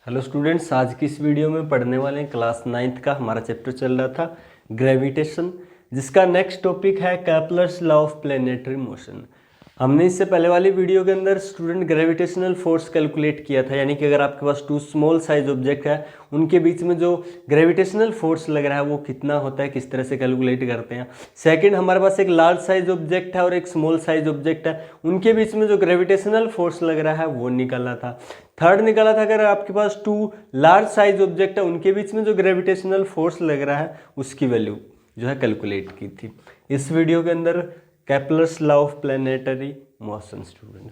Hello students, आज की इस वीडियो में पढ़ने वाले हैं क्लास 9th का हमारा चैप्टर चल रहा था ग्रेविटेशन, जिसका नेक्स्ट टॉपिक है Kepler's law of planetary motion. हमने इससे पहले वाली वीडियो के अंदर स्टूडेंट ग्रेविटेशनल फोर्स कैलकुलेट किया था, यानी कि अगर आपके पास टू स्मॉल साइज ऑब्जेक्ट है उनके बीच में जो ग्रेविटेशनल फोर्स लग रहा है वो कितना होता है, किस तरह से कैलकुलेट करते हैं। सेकंड, हमारे पास एक लार्ज साइज ऑब्जेक्ट है और एक स्मॉल साइज ऑब्जेक्ट है, उनके बीच में जो ग्रेविटेशनल फोर्स लग रहा है वो निकाला था। थर्ड निकाला था अगर आपके पास टू लार्ज साइज ऑब्जेक्ट है उनके बीच में जो ग्रेविटेशनल फोर्स लग रहा है उसकी वैल्यू जो है कैलकुलेट की थी। इस वीडियो के अंदर Kepler's law of planetary motion student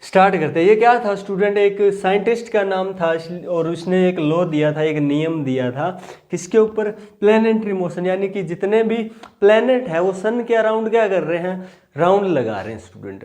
start करते हैं। ये क्या था स्टूडेंट, एक साइंटिस्ट का नाम था और उसने एक लॉ दिया था, एक नियम दिया था किसके ऊपर, प्लैनेटरी मोशन, यानी कि जितने भी प्लैनेट है वो सन के अराउंड क्या कर रहे हैं, राउंड लगा रहे हैं स्टूडेंट,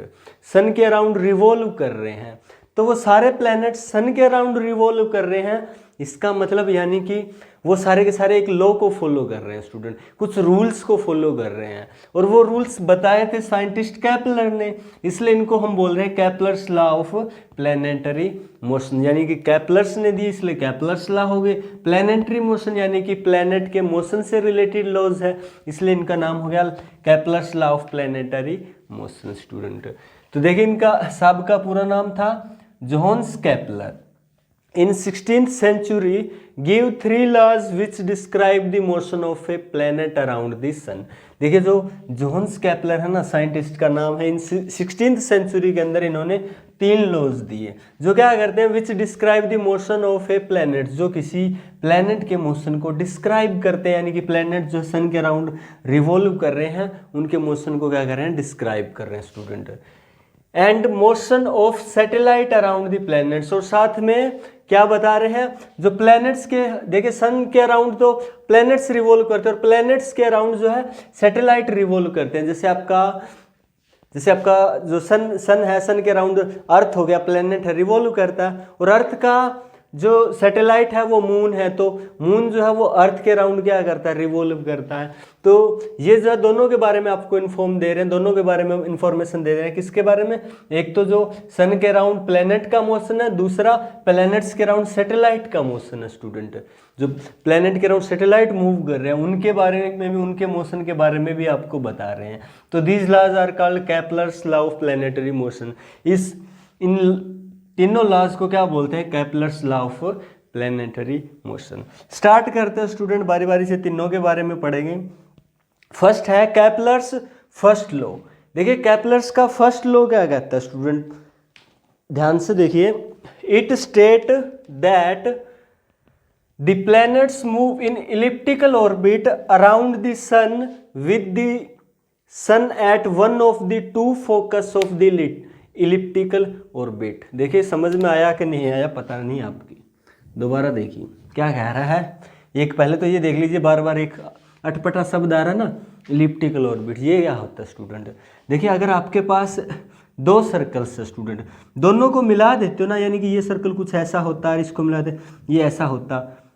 सन के अराउंड रिवॉल्व कर रहे हैं। तो वो सारे प्लैनेट सन के अराउंड रिवॉल्व कर रहे हैं, इसका मतलब यानी कि वो सारे के सारे एक लॉ को फॉलो कर रहे हैं स्टूडेंट, कुछ रूल्स को फॉलो कर रहे हैं, और वो रूल्स बताए थे साइंटिस्ट कैपलर ने, इसलिए इनको हम बोल रहे हैं Kepler's law of planetary motion, यानी कि कैपलर्स ने दी इसलिए कैपलर्स लॉ हो गए। प्लैनेटरी मोशन यानी कि प्लैनेट के मोशन से रिलेटेड लॉज है, इसलिए इनका नाम हो गया Kepler's law of planetary motion student. तो देखिए इनका साहब का पूरा नाम था Johannes Kepler. In 16th century gave three laws which describe the motion of a planet around the sun। देखिए जो जोहान्स केपलर है ना, साइंटिस्ट का नाम है, इन 16th सेंचुरी के अंदर इन्होंने तीन लॉज दिए जो क्या करते हैं, विच describe the motion of a planet, जो किसी प्लैनेट के मोशन को डिस्क्राइब करते हैं, यानी कि प्लैनेट जो सन के अराउंड रिवॉल्व कर रहे हैं उनके मोशन को क्या कर रहे हैं, डिस्क्राइब कर रहे हैं student. And motion of satellite around the planets, और साथ में क्या बता रहे हैं, जो प्लैनेट्स के, देखिए सन के अराउंड तो प्लैनेट्स रिवॉल्व करते हैं और प्लैनेट्स के अराउंड जो है सैटेलाइट रिवॉल्व करते हैं। जैसे आपका जो सन है, सन के अराउंड अर्थ हो गया, प्लैनेट है, रिवॉल्व करता है, और अर्थ का जो सैटेलाइट है वो मून है, तो मून जो है वो अर्थ के अराउंड क्या करता है, रिवॉल्व करता है। तो ये जो है दोनों के बारे में आपको इन्फॉर्म दे रहे हैं, दोनों के बारे में इंफॉर्मेशन दे रहे हैं। किसके बारे में, एक तो जो सन के अराउंड प्लैनेट का मोशन है, दूसरा प्लैनेट्स के अराउंड सैटेलाइट का मोशन है स्टूडेंट। जो प्लैनेट के अराउंड सैटेलाइट मूव कर रहे हैं उनके बारे में भी, उनके मोशन के बारे में भी आपको बता रहे हैं। तो these laws are called Kepler's law of planetary motion. इन तीनों लॉज को क्या बोलते हैं, Kepler's law of planetary motion. Start करते हैं स्टूडेंट, बारी बारी से तीनों के बारे में पढ़ेंगे। फर्स्ट है कैपलर्स फर्स्ट लॉ। देखिए कैपलर्स का फर्स्ट लॉ क्या कहता है स्टूडेंट, ध्यान से देखिए, it state that the planets move in elliptical orbit around the sun with the sun at one of the two focus of the elliptical orbit. देखिए समझ में आया कि नहीं आया पता नहीं आपकी, दोबारा देखिए क्या कह रहा है। एक पहले तो ये देख लीजिए, बार बार एक अटपटा शब्द आ रहा है ना, इलिप्टिकल ऑर्बिट, ये क्या होता है स्टूडेंट। देखिए अगर आपके पास दो सर्कल्स है स्टूडेंट, दोनों को मिला देते हो ना, यानी कि ये सर्कल कुछ ऐसा होता है, इसको मिला दे ये ऐसा होता,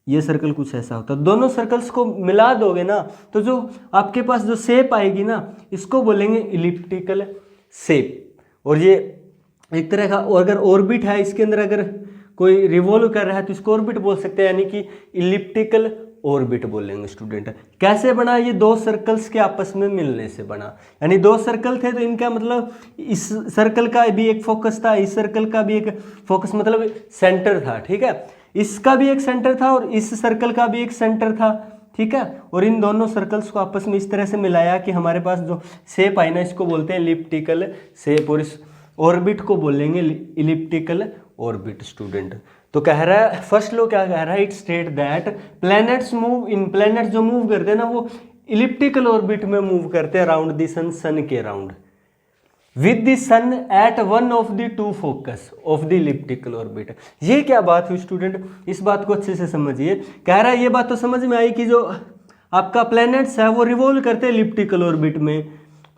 ये सर्कल कुछ ऐसा होता, दोनों सर्कल्स को मिला दोगे ना तो जो आपके पास जो शेप आएगी ना इसको बोलेंगे इलिप्टिकल शेप। और ये एक तरह का, और अगर ऑर्बिट है इसके अंदर अगर कोई रिवॉल्व कर रहा है तो इसको ऑर्बिट बोल सकते हैं, यानी कि इलिप्टिकल ऑर्बिट बोलेंगे स्टूडेंट। कैसे बना, ये दो सर्कल्स के आपस में मिलने से बना, यानी दो सर्कल थे तो इनका मतलब इस सर्कल का भी एक फोकस था, इस सर्कल का भी एक फोकस मतलब सेंटर था, ठीक है, इसका भी एक सेंटर था और इस सर्कल का भी एक सेंटर था, ठीक है, और इन दोनों सर्कल्स को आपस में इस तरह से मिलाया कि हमारे पास जो शेप आई ना इसको बोलते हैं इलिप्टिकल शेप, और इस ऑर्बिट को बोलेंगे इलिप्टिकल ऑर्बिट स्टूडेंट। तो कह रहा है फर्स्ट लॉ क्या कह रहा है, it state that planets move in, planet जो मूव करते हैं ना वो इलिप्टिकल ऑर्बिट में मूव करते हैं अराउंड द सन, सन के around, with the sun at one of the two focus of the elliptical orbit. ये क्या बात हुई स्टूडेंट, इस बात को अच्छे से समझिए। कह रहा है ये बात तो समझ में आई कि जो आपका प्लैनेट्स है वो रिवॉल्व करते हैं इलिप्टिकल ऑर्बिट में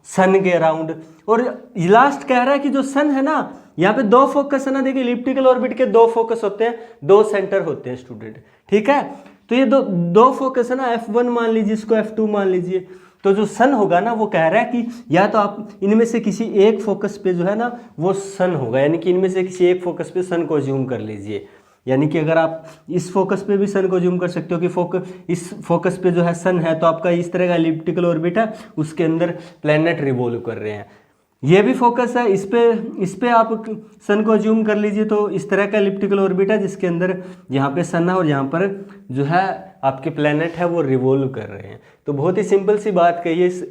सन के अराउंड, और लास्ट कह रहा है कि जो सन है ना यहाँ पे दो फोकस है ना, देखिए इलिप्टिकल ऑर्बिट के दो फोकस होते हैं, दो सेंटर होते हैं स्टूडेंट, ठीक है। तो ये दो फोकस है ना, F1 मान लीजिए, इसको F2 मान लीजिए, तो जो सन होगा ना वो कह रहा है कि या तो आप इनमें से किसी एक फोकस पे जो है ना वो सन होगा, यानी कि इनमें से किसी एक फोकस पे सन को अज्यूम कर लीजिए, यानी कि अगर आप इस फोकस पे भी सन को जूम कर सकते हो कि इस फोकस पे जो है सन है, तो आपका इस तरह का एलिप्टिकल ऑर्बिट है, उसके अंदर प्लैनेट रिवॉल्व कर रहे हैं। ये भी फोकस है, इस पे आप सन को जूम कर लीजिए तो इस तरह का एलिप्टिकल ऑर्बिट है जिसके अंदर यहाँ पे सन है और यहाँ पर जो है आपके प्लैनेट है वो रिवॉल्व कर रहे हैं। तो बहुत ही सिंपल सी बात कही है, इस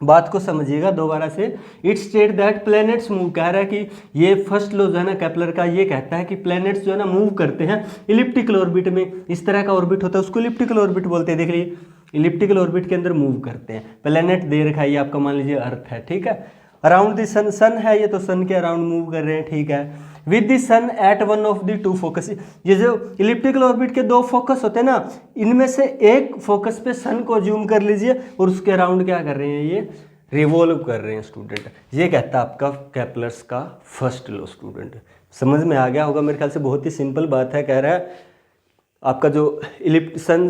बात को समझिएगा दोबारा से। It state that planets move, कह रहा है कि ये फर्स्ट लॉ जो है ना केपलर का, ये कहता है कि प्लैनेट्स जो है ना मूव करते हैं इलिप्टिकल ऑर्बिट में। इस तरह का ऑर्बिट होता है उसको इलिप्टिकल ऑर्बिट बोलते हैं। देख लीजिए इलिप्टिकल ऑर्बिट के अंदर मूव करते हैं। प्लैनेट दे रखा है ये आपका, मान लीजिए अर्थ है, ठीक है, अराउंड द सन, सन है ये तो सन के अराउंड मूव कर रहे हैं, ठीक है, with the sun at one of the two focus. ये जो इलिप्टिकल ऑर्बिट के दो फोकस होते हैं ना, इनमें से एक फोकस पे सन को जूम कर लीजिए और उसके अराउंड क्या कर रहे हैं, ये रिवॉल्व कर रहे हैं स्टूडेंट। ये कहता है आपका केपलर्स का फर्स्ट लॉ। स्टूडेंट समझ में आ गया होगा मेरे ख्याल से, बहुत ही सिंपल बात है। कह रहा है आपका जो सन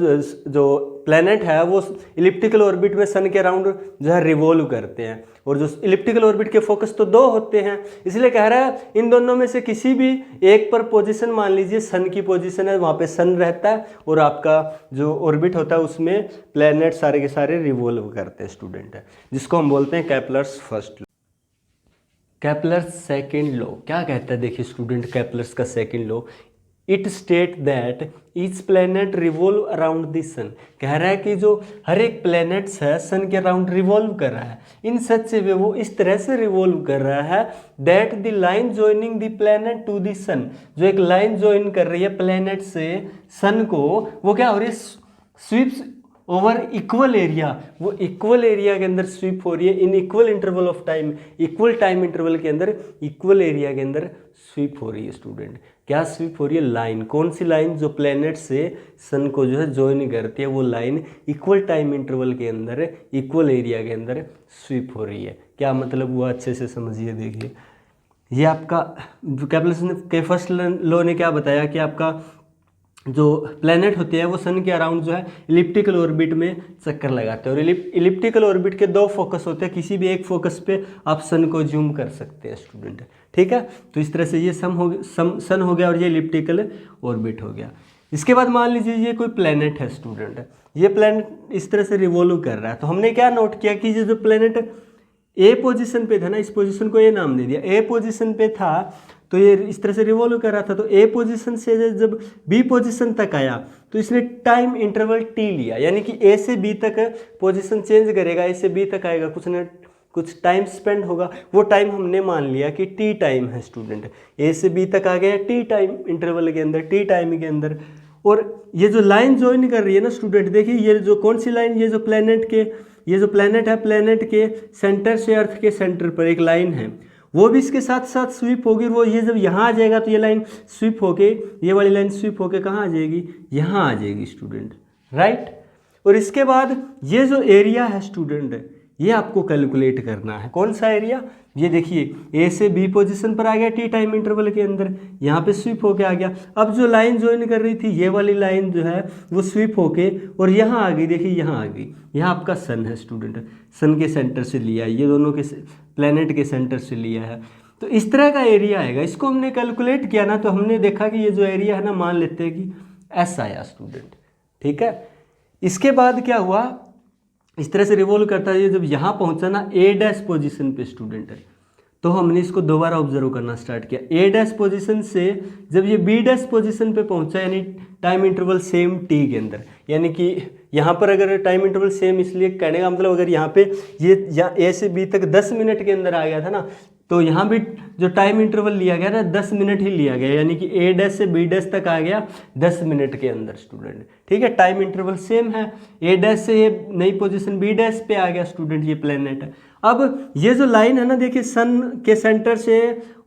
जो प्लैनेट है वो इलिप्टिकल ऑर्बिट में सन के अराउंड जो है रिवॉल्व करते हैं, और जो इलिप्टिकल ऑर्बिट के फोकस तो दो होते हैं, इसलिए कह रहा है इन दोनों में से किसी भी एक पर पोजीशन, मान लीजिए सन की पोजीशन है, वहाँ पे सन रहता है और आपका जो ऑर्बिट होता है उसमें प्लैनेट सारे के सारे रिवॉल्व करते हैं स्टूडेंट, जिसको हम बोलते हैं Kepler's first law. Kepler's second law क्या कहता है, देखिए स्टूडेंट, केपलर्स का second law, it state that each planet revolve around the sun. कह रहा है कि जो हर एक प्लैनेट्स है सन के अराउंड रिवॉल्व कर रहा है, इन सच वे वो इस तरह से रिवॉल्व कर रहा है that the line joining the planet to the sun, जो एक लाइन ज्वाइन कर रही है प्लैनेट से सन को, वो क्या हो रही है, स्वीप्स ओवर इक्वल एरिया, वो इक्वल एरिया के अंदर स्वीप हो रही है इन equal interval of time, equal time interval के अंदर इक्वल एरिया के अंदर स्वीप हो रही है स्टूडेंट। क्या स्वीप हो रही है, लाइन, कौन सी लाइन, जो प्लैनेट से सन को जो है ज्वाइन करती है, वो लाइन इक्वल टाइम इंटरवल के अंदर इक्वल एरिया के अंदर स्वीप हो रही है। क्या मतलब हुआ, अच्छे से समझिए। देखिए ये आपका केपलर्स के फर्स्ट लॉ ने क्या बताया कि आपका जो प्लैनेट होते हैं वो सन के अराउंड जो है इलिप्टिकल ऑर्बिट में चक्कर लगाते हैं, और इलिप्टिकल ऑर्बिट के दो फोकस होते हैं, किसी भी एक फोकस पे आप सन को जूम कर सकते हैं स्टूडेंट, ठीक है। तो इस तरह से ये सन हो गया और ये इलिप्टिकल ऑर्बिट हो गया। इसके बाद मान लीजिए ये कोई प्लैनेट है स्टूडेंट, ये प्लैनेट इस तरह से रिवॉल्व कर रहा है, तो हमने क्या नोट किया कि ये जो प्लैनेट ए पोजीशन पे था ना, इस पोजीशन को ए नाम दे दिया, ए पोजीशन पे था तो ये इस तरह से रिवॉल्व कर रहा था, तो ए पोजीशन से जब बी पोजीशन तक आया तो इसने टाइम इंटरवल टी लिया, यानी कि ए से बी तक पोजीशन चेंज करेगा, ए से बी तक आएगा, कुछ टाइम स्पेंड होगा, वो टाइम हमने मान लिया कि टी टाइम है स्टूडेंट। ए से बी तक आ गया टी टाइम इंटरवल के अंदर, टी टाइम के अंदर। और ये जो लाइन ज्वाइन कर रही है ना स्टूडेंट, देखिए ये जो कौन सी लाइन, ये जो प्लैनेट है, प्लैनेट के सेंटर से अर्थ के सेंटर पर एक लाइन है, वो भी इसके साथ साथ स्वीप होगी, वो ये जब यहाँ आ जाएगा तो ये लाइन स्वीप होके, ये वाली लाइन स्वीप होके कहाँ आ जाएगी, यहाँ आ जाएगी स्टूडेंट, राइट। और इसके बाद ये जो एरिया है स्टूडेंट, ये आपको कैलकुलेट करना है, कौन सा एरिया, ये देखिए ए से बी पोजीशन पर आ गया टी टाइम इंटरवल के अंदर, यहाँ पे स्वीप होके आ गया। अब जो लाइन ज्वाइन कर रही थी ये वाली लाइन जो है वो स्वीप होके और यहाँ आ गई, देखिए यहाँ आ गई, यहाँ आपका सन है स्टूडेंट, सन के सेंटर से लिया है, ये दोनों के प्लैनेट के सेंटर से लिया है, तो इस तरह का एरिया आएगा। इसको हमने कैलकुलेट किया ना, तो हमने देखा कि ये जो एरिया है ना, मान लेते हैं कि एस आया स्टूडेंट, ठीक है। इसके बाद क्या हुआ, इस तरह से रिवॉल्व करता है, ये जब यहाँ पहुँचा ना ए डैश पोजीशन पे स्टूडेंट, तो हमने इसको दोबारा ऑब्जर्व करना स्टार्ट किया। ए डैश पोजीशन से जब ये बी डैश पोजीशन पे पहुँचा, यानी टाइम इंटरवल सेम टी के अंदर, यानी कि यहाँ पर अगर टाइम इंटरवल सेम, इसलिए कहने का मतलब अगर यहाँ पे ये यहाँ ए से बी तक 10 मिनट के अंदर आ गया था ना, तो यहाँ भी जो टाइम इंटरवल लिया गया ना 10 मिनट ही लिया गया, यानी कि ए डैश से बी डैश तक आ गया 10 मिनट के अंदर स्टूडेंट, ठीक है। टाइम इंटरवल सेम है, ए डैश से ये नई पोजीशन बी डैश पे आ गया स्टूडेंट, ये प्लैनेट है। अब ये जो लाइन है ना, देखिए सन के सेंटर से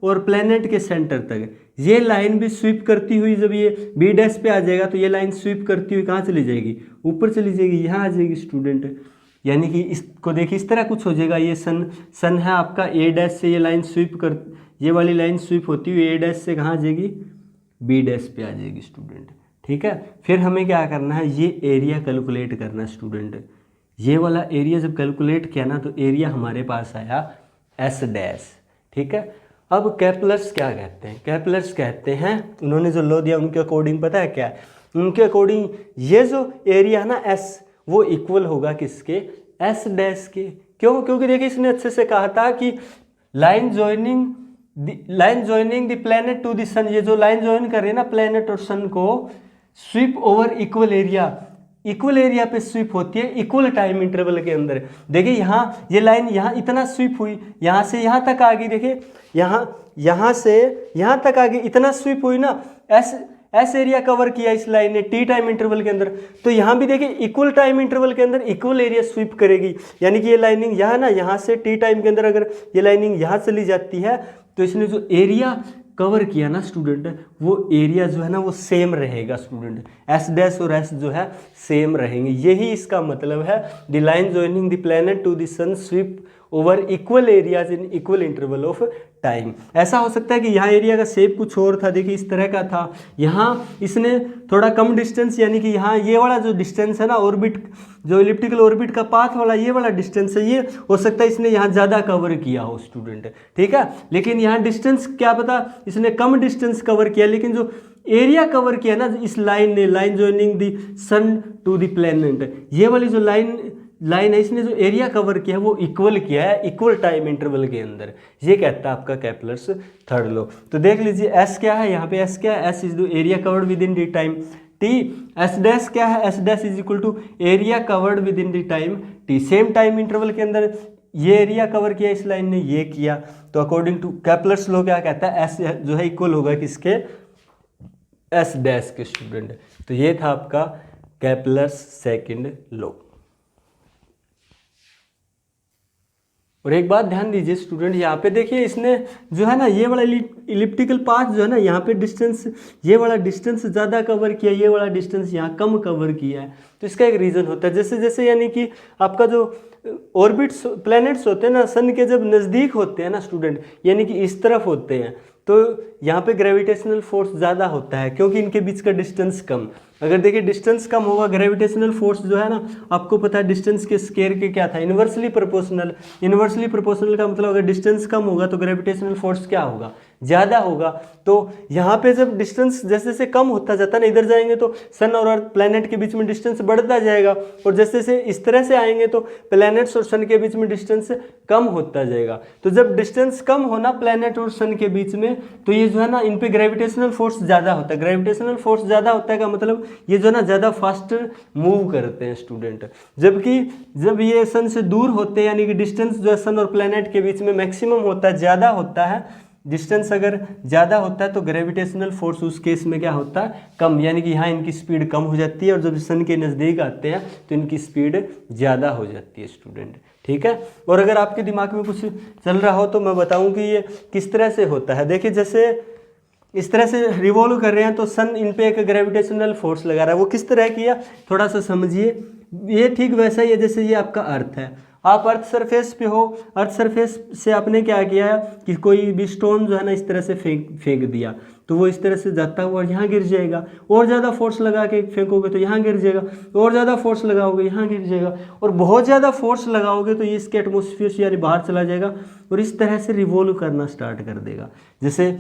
और प्लैनेट के सेंटर तक ये लाइन भी स्वीप करती हुई, जब ये बी डैश पे आ जाएगा तो ये लाइन स्वीप करती हुई कहाँ चली जाएगी, ऊपर चली जाएगी, यहाँ आ जाएगी स्टूडेंट। यानी कि इसको देखिए इस तरह कुछ हो जाएगा, ये सन है आपका, ए डैश से ये लाइन स्वीप कर, ये वाली लाइन स्वीप होती हुई ए डैश से कहाँ आ जाएगी, बी डैश पे आ जाएगी स्टूडेंट, ठीक है। फिर हमें क्या करना है, ये एरिया कैलकुलेट करना है स्टूडेंट। ये वाला एरिया जब कैलकुलेट किया ना, तो एरिया हमारे पास आया एस डैश, ठीक है। अब कैपलर्स क्या कहते हैं? कैपलर्स कहते हैं, उन्होंने जो लॉ दिया उनके अकॉर्डिंग पता है क्या है? उनके अकॉर्डिंग ये जो एरिया है ना एस, वो इक्वल होगा किसके? एस डैश के। क्यों? क्योंकि देखिए इसने अच्छे से कहा था कि line joining the planet to the sun, ये जो लाइन ज्वाइन कर रही है ना प्लैनेट और सन को, स्वीप ओवर इक्वल एरिया पे स्वीप होती है इक्वल टाइम इंटरवल के अंदर। देखिए यहाँ ये लाइन यहाँ इतना स्वीप हुई, यहाँ से यहाँ तक आ गई, देखिए यहाँ से यहाँ तक आ गई, इतना स्वीप हुई ना, एस एरिया कवर किया इस लाइन ने टी टाइम इंटरवल के अंदर। तो यहाँ भी देखिए इक्वल टाइम इंटरवल के अंदर इक्वल एरिया स्वीप करेगी, यानी कि ये लाइनिंग यहाँ ना, यहाँ से टी टाइम के अंदर अगर ये लाइनिंग यहाँ चली जाती है तो इसने जो एरिया कवर किया ना स्टूडेंट, वो एरिया जो है ना वो सेम रहेगा स्टूडेंट, एस डैश और एस जो है सेम रहेंगे। यही इसका मतलब है, the line joining the planet to the sun sweep over equal areas in equal interval of time. ऐसा हो सकता है कि यहाँ एरिया का शेप कुछ और था, देखिए इस तरह का था, यहाँ इसने थोड़ा कम डिस्टेंस, यानी कि यहाँ ये वाला जो डिस्टेंस है ना ऑर्बिट, जो इलिप्टिकल ऑर्बिट का पाथ वाला ये वाला डिस्टेंस है, ये हो सकता है इसने यहाँ ज़्यादा कवर किया हो स्टूडेंट, ठीक है। लेकिन यहाँ डिस्टेंस क्या पता इसने कम डिस्टेंस कवर किया, लेकिन जो एरिया कवर किया ना इस लाइन ने, line joining the sun to the planet, ये वाली जो लाइन है इसने जो एरिया कवर किया है वो इक्वल किया है इक्वल टाइम इंटरवल के अंदर। ये कहता है आपका कैपलर्स थर्ड लॉ। तो देख लीजिए एस क्या है, यहाँ पे एस क्या है, S is the area covered within the time T. S dash क्या है, S dash is equal to area covered within the time T. Same time interval के अंदर ये एरिया कवर किया इस लाइन ने, ये किया, तो अकॉर्डिंग टू कैपलर्स लॉ क्या कहता है, एस जो है इक्वल होगा किसके, एस डैश के स्टूडेंट। तो ये था आपका कैपलर्स सेकंड लॉ। और एक बात ध्यान दीजिए स्टूडेंट, यहाँ पे देखिए इसने जो है ना ये वाला इलिप्टिकल पाथ जो है ना, यहाँ पे डिस्टेंस, ये वाला डिस्टेंस ज़्यादा कवर किया, ये वाला डिस्टेंस यहाँ कम कवर किया है। तो इसका एक रीज़न होता है, जैसे जैसे यानी कि आपका जो ऑर्बिट्स प्लैनेट्स होते हैं ना सन के जब नज़दीक होते हैं ना स्टूडेंट, यानी कि इस तरफ होते हैं, तो यहाँ पे ग्रेविटेशनल फोर्स ज़्यादा होता है क्योंकि इनके बीच का डिस्टेंस कम। अगर देखिए डिस्टेंस कम होगा, ग्रेविटेशनल फोर्स जो है ना, आपको पता है डिस्टेंस के स्क्वायर के क्या था, इन्वर्सली प्रोपोर्शनल। इन्वर्सली प्रोपोर्शनल का मतलब अगर डिस्टेंस कम होगा तो ग्रेविटेशनल फोर्स क्या होगा, ज़्यादा होगा। तो यहाँ पे जब डिस्टेंस जैसे जैसे कम होता जाता है ना, इधर जाएंगे तो सन और अर्थ प्लैनेट के बीच में डिस्टेंस बढ़ता जाएगा, और जैसे जैसे इस तरह से आएंगे तो प्लैनेट्स और सन के बीच में डिस्टेंस कम होता जाएगा। तो जब डिस्टेंस कम होना प्लैनेट और सन के बीच में, तो ये जो है ना इन पे ग्रेविटेशनल फोर्स ज़्यादा होता है। ग्रेविटेशनल फोर्स ज़्यादा होता है का मतलब ये जो है ना ज़्यादा फास्टर मूव करते हैं स्टूडेंट। जबकि जब ये सन से दूर होते हैं, यानी कि डिस्टेंस जो है सन और प्लैनेट के बीच में मैक्सिमम होता है, ज़्यादा होता है, डिस्टेंस अगर ज़्यादा होता है तो ग्रेविटेशनल फोर्स उस केस में क्या होता है, कम, यानी कि यहाँ इनकी स्पीड कम हो जाती है, और जब सन के नज़दीक आते हैं तो इनकी स्पीड ज़्यादा हो जाती है स्टूडेंट, ठीक है। और अगर आपके दिमाग में कुछ चल रहा हो तो मैं बताऊँ कि ये किस तरह से होता है। देखिए जैसे इस तरह से रिवॉल्व कर रहे हैं तो सन इन पे एक ग्रेविटेशनल फोर्स लगा रहा है, वो किस तरह किया थोड़ा सा समझिए। ये ठीक वैसा ही है जैसे ये आपका अर्थ है, आप अर्थ सरफेस पे हो, अर्थ सरफेस से आपने क्या किया है कि कोई भी स्टोन जो है ना इस तरह से फेंक दिया, तो वो इस तरह से जाता हुआ यहाँ गिर जाएगा। और ज़्यादा फोर्स लगा के फेंकोगे तो यहाँ गिर जाएगा, और ज़्यादा फोर्स लगाओगे यहाँ गिर जाएगा, और बहुत ज़्यादा फोर्स लगाओगे तो ये इसके एटमोसफियर से यानी बाहर चला जाएगा, और इस तरह से रिवॉल्व करना स्टार्ट कर देगा। जैसे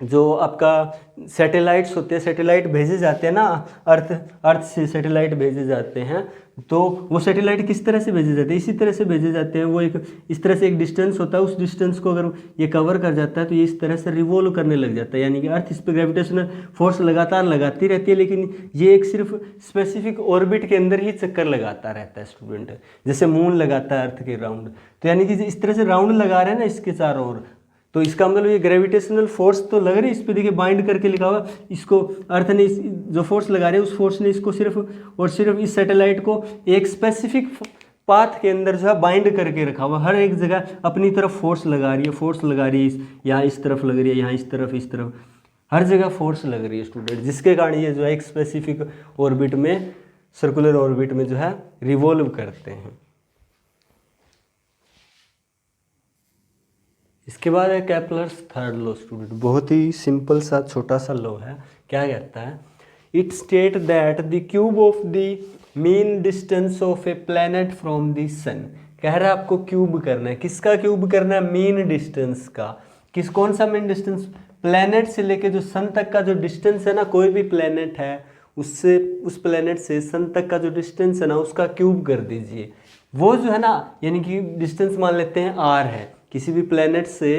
जो आपका सैटेलाइट्स होते हैं, सैटेलाइट भेजे जाते हैं ना, अर्थ से सैटेलाइट भेजे जाते हैं, तो वो सैटेलाइट किस तरह से भेजे जाते हैं, इसी तरह से भेजे जाते हैं। वो एक इस तरह से एक डिस्टेंस होता है, उस डिस्टेंस को अगर ये कवर कर जाता है तो ये इस तरह से रिवॉल्व करने लग जाता है, यानी कि अर्थ इस पर ग्रेविटेशनल फोर्स लगातार लगाती रहती है, लेकिन ये एक सिर्फ स्पेसिफिक ऑर्बिट के अंदर ही चक्कर लगाता रहता है स्टूडेंट, जैसे मून लगाता है अर्थ के राउंड। तो यानी कि इस तरह से राउंड लगा रहे हैं ना इसके चारों ओर, तो इसका मतलब ये ग्रेविटेशनल फोर्स तो लग रही है, इस पर देखिए बाइंड करके लिखा हुआ, इसको अर्थ ने जो फोर्स लगा रहे हैं उस फोर्स ने इसको सिर्फ और सिर्फ इस सैटेलाइट को एक स्पेसिफिक पाथ के अंदर जो है बाइंड करके रखा हुआ, हर एक जगह अपनी तरफ फोर्स लगा रही है, फोर्स लगा रही है, यहाँ इस तरफ लग रही है, यहाँ इस तरफ, हर जगह फोर्स लग रही है स्टूडेंट, जिसके कारण ये जो है एक स्पेसिफिक ऑर्बिट में, सर्कुलर ऑर्बिट में जो है रिवॉल्व करते हैं। इसके बाद है कैपलर्स थर्ड लॉ स्टूडेंट, बहुत ही सिंपल सा छोटा सा लॉ है। क्या कहता है, it state that the cube of the mean distance of a planet from the sun. कह रहा है आपको क्यूब करना है, किसका क्यूब करना है, मीन डिस्टेंस का, कौन सा मेन डिस्टेंस, प्लेनेट से लेके जो सन तक का जो डिस्टेंस है ना, कोई भी प्लेनेट है उससे, उस प्लेनेट से सन तक का जो डिस्टेंस है ना उसका क्यूब कर दीजिए। वो जो है ना, यानी कि डिस्टेंस मान लेते हैं r है, किसी भी प्लेनेट से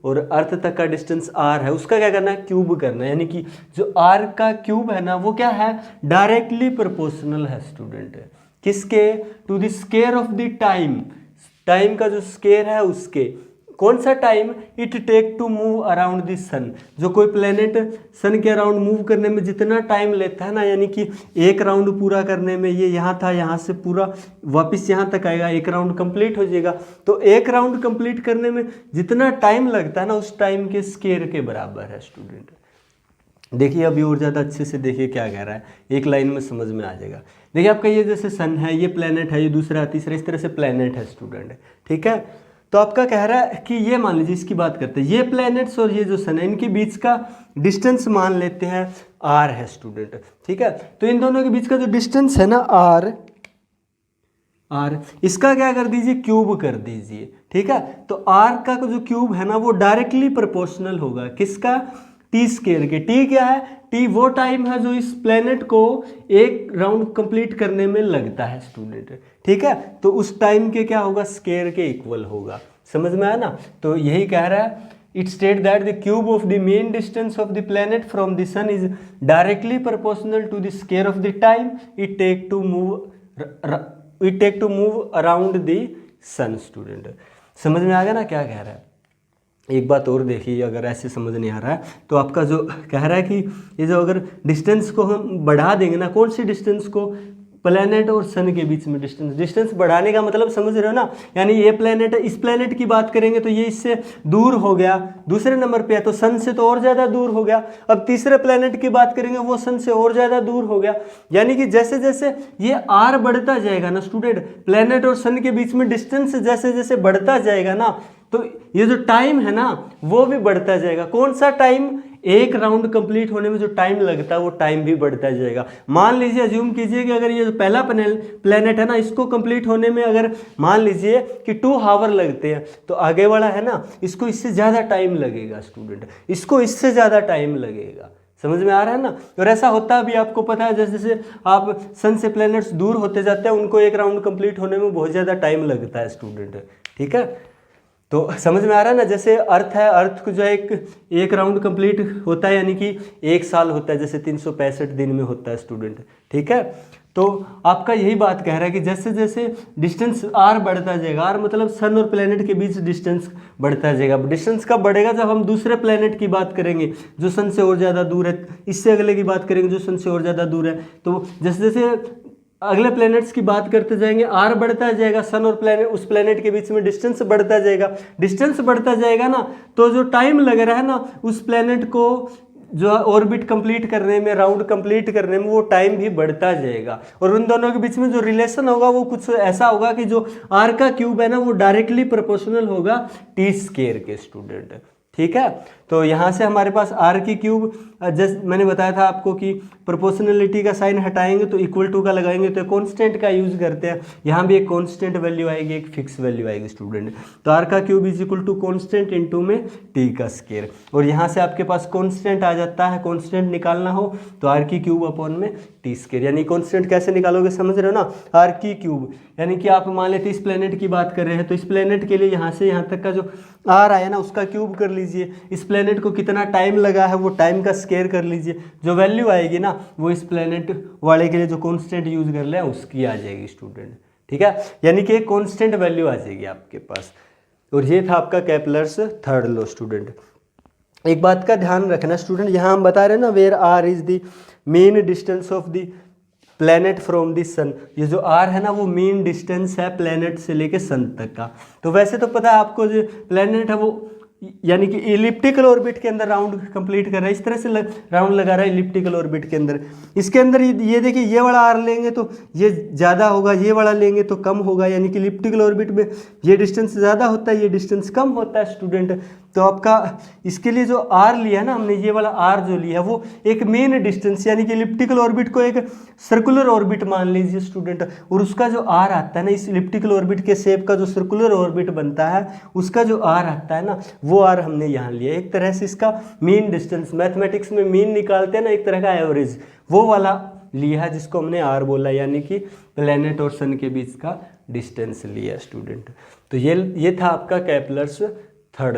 और अर्थ तक का डिस्टेंस r है, उसका क्या करना है, क्यूब करना है। यानी कि जो r का क्यूब है ना वो क्या है, डायरेक्टली प्रोपोर्शनल है स्टूडेंट, किसके, to the square of the time, time का जो स्क्वायर है उसके। कौन सा time, it take to move around the sun, जो कोई प्लेनेट सन के अराउंड मूव करने में जितना टाइम लेता है ना, यानी कि एक राउंड पूरा करने में, ये यहाँ था, यहाँ से पूरा वापस यहाँ तक आएगा, एक राउंड कंप्लीट हो जाएगा। तो एक राउंड कंप्लीट करने में जितना टाइम लगता है ना उस टाइम के स्क्वायर के बराबर है स्टूडेंट। देखिए अभी और ज़्यादा अच्छे से देखिए क्या कह रहा है, एक लाइन में समझ में आ जाएगा। देखिए आपका ये जैसे सन है, ये प्लेनेट है, ये दूसरा तीसरा, इस तरह से प्लेनेट है स्टूडेंट, ठीक है। तो आपका कह रहा है कि ये मान लीजिए, इसकी बात करते हैं, ये प्लैनेट्स और ये जो सन है इनके बीच का डिस्टेंस मान लेते हैं r है स्टूडेंट, ठीक है। तो इन दोनों के बीच का जो डिस्टेंस है ना r, इसका क्या कर दीजिए, क्यूब कर दीजिए, ठीक है। तो r का जो क्यूब है ना वो डायरेक्टली प्रोपोर्शनल होगा किसका, टी स्क्वायर के। टी क्या है, टी वो टाइम है जो इस प्लेनेट को एक राउंड कंप्लीट करने में लगता है स्टूडेंट, ठीक है। तो उस टाइम के क्या होगा, स्क्वायर के इक्वल होगा, समझ में आया ना। तो यही कह रहा है, it state that the cube of the mean distance of the planet from the sun is directly proportional to the square of the time it take to move around the sun student. समझ में आ गया ना क्या कह रहा है। एक बात और देखिए, अगर ऐसे समझ नहीं आ रहा है तो आपका जो कह रहा है कि ये जो अगर डिस्टेंस को हम बढ़ा देंगे ना, कौन सी डिस्टेंस को, प्लेनेट और सन के बीच में डिस्टेंस बढ़ाने का मतलब समझ रहे हो ना। यानी ये प्लेनेट है, इस प्लेनेट की बात करेंगे तो ये इससे दूर हो गया, दूसरे नंबर पे है, तो सन से तो और ज़्यादा दूर हो गया। अब तीसरे प्लेनेट की बात करेंगे, वो सन से और ज़्यादा दूर हो गया। यानी कि जैसे जैसे ये r बढ़ता जाएगा ना स्टूडेंट, प्लेनेट और सन के बीच में डिस्टेंस जैसे जैसे बढ़ता जाएगा ना, तो ये जो टाइम है ना वो भी बढ़ता जाएगा। कौन सा टाइम, एक राउंड कंप्लीट होने में जो टाइम लगता है वो टाइम भी बढ़ता जाएगा। मान लीजिए, अज्यूम कीजिए कि अगर ये जो पहला प्लेनेट है ना, इसको कंप्लीट होने में अगर मान लीजिए कि 2 आवर लगते हैं, तो आगे वाला है ना, इसको इससे ज़्यादा टाइम लगेगा स्टूडेंट, इसको इससे ज़्यादा टाइम लगेगा। समझ में आ रहा है ना। और ऐसा होता भी आपको पता है, जैसे जैसे आप सन से प्लैनेट्स दूर होते जाते हैं, उनको एक राउंड कंप्लीट होने में बहुत ज़्यादा टाइम लगता है स्टूडेंट, ठीक है। तो समझ में आ रहा है ना। जैसे अर्थ है, अर्थ को जो है एक राउंड कंप्लीट होता है, यानी कि 1 साल होता है, जैसे 365 दिन में होता है स्टूडेंट, ठीक है। तो आपका यही बात कह रहा है कि जैसे जैसे डिस्टेंस r बढ़ता जाएगा, r मतलब सन और प्लेनेट के बीच डिस्टेंस बढ़ता जाएगा। डिस्टेंस कब बढ़ेगा, जब हम दूसरे प्लेनेट की बात करेंगे जो सन से और ज़्यादा दूर है, इससे अगले की बात करेंगे जो सन से और ज़्यादा दूर है। तो जैसे जैसे अगले प्लैनेट्स की बात करते जाएंगे, r बढ़ता जाएगा, सन और प्लैनेट, उस प्लैनेट के बीच में डिस्टेंस बढ़ता जाएगा। डिस्टेंस बढ़ता जाएगा ना, तो जो टाइम लग रहा है ना उस प्लैनेट को जो ऑर्बिट कंप्लीट करने में, राउंड कंप्लीट करने में, वो टाइम भी बढ़ता जाएगा। और उन दोनों के बीच में जो रिलेशन होगा वो कुछ ऐसा होगा कि जो r का क्यूब है ना वो डायरेक्टली प्रोपोर्शनल होगा टी स्क्वायर के स्टूडेंट, ठीक है। तो यहाँ से हमारे पास r की क्यूब, जस्ट मैंने बताया था आपको कि प्रोपोर्शनलिटी का साइन हटाएंगे तो इक्वल टू का लगाएंगे, तो कांस्टेंट का यूज़ करते हैं। यहाँ भी एक कांस्टेंट वैल्यू आएगी, एक फिक्स वैल्यू आएगी स्टूडेंट। तो r का cube is equal to constant into में t का स्क्वायर। और यहाँ से आपके पास कांस्टेंट आ जाता है, कांस्टेंट निकालना हो तो r की क्यूब अपॉन में t स्क्वायर। यानी कांस्टेंट कैसे निकालोगे, समझ रहे हो ना। r की क्यूब यानी कि आप मान लेते इस प्लेनेट की बात कर रहे हैं, तो इस प्लेनेट के लिए यहाँ से यहाँ तक का जो r आया ना उसका क्यूब कर लीजिए। इस प्लेनेट को कितना टाइम लगा है वो टाइम का स्क्वायर कर लीजिए। जो वैल्यू आएगी ना वो इस प्लेनेट वाले के लिए जो कांस्टेंट यूज कर ले उसकी आ जाएगी स्टूडेंट, ठीक है। यानी कि एक कांस्टेंट वैल्यू आ जाएगी आपके पास। और ये था आपका केपलर्स थर्ड लॉ स्टूडेंट। एक बात का ध्यान रखना स्टूडेंट, यहाँ हम बता रहे हैं ना where r is the mean distance of the planet from the sun. ये जो r है ना वो मेन डिस्टेंस है प्लैनेट से लेके सन तक का। तो वैसे तो पता है आपको, जो प्लैनेट है वो यानी कि इलिप्टिकल ऑर्बिट के अंदर राउंड कंप्लीट कर रहा है, इस तरह से राउंड लगा रहा है इलिप्टिकल ऑर्बिट के अंदर। इसके अंदर ये देखिए, ये वाला r लेंगे तो ये ज़्यादा होगा, ये वाला लेंगे तो कम होगा। यानी कि इलिप्टिकल ऑर्बिट में ये डिस्टेंस ज़्यादा होता है, ये डिस्टेंस कम होता है स्टूडेंट। तो आपका इसके लिए जो आर लिया ना हमने, ये वाला आर जो लिया वो एक मेन डिस्टेंस यानी कि इलिप्टिकल ऑर्बिट को एक सर्कुलर ऑर्बिट मान लीजिए स्टूडेंट, और उसका जो आर आता है ना, इस इलिप्टिकल ऑर्बिट के शेप का जो सर्कुलर ऑर्बिट बनता है उसका जो आर आता है ना, वो आर हमने यहाँ लिया। एक तरह से इसका मीन डिस्टेंस, मैथमेटिक्स में मीन निकालते हैं ना, एक तरह का एवरेज, वो वाला लिया है जिसको हमने आर बोला, यानी कि प्लेनेट और सन के बीच का डिस्टेंस लिया स्टूडेंट। तो ये था आपका केपलर्स थर्ड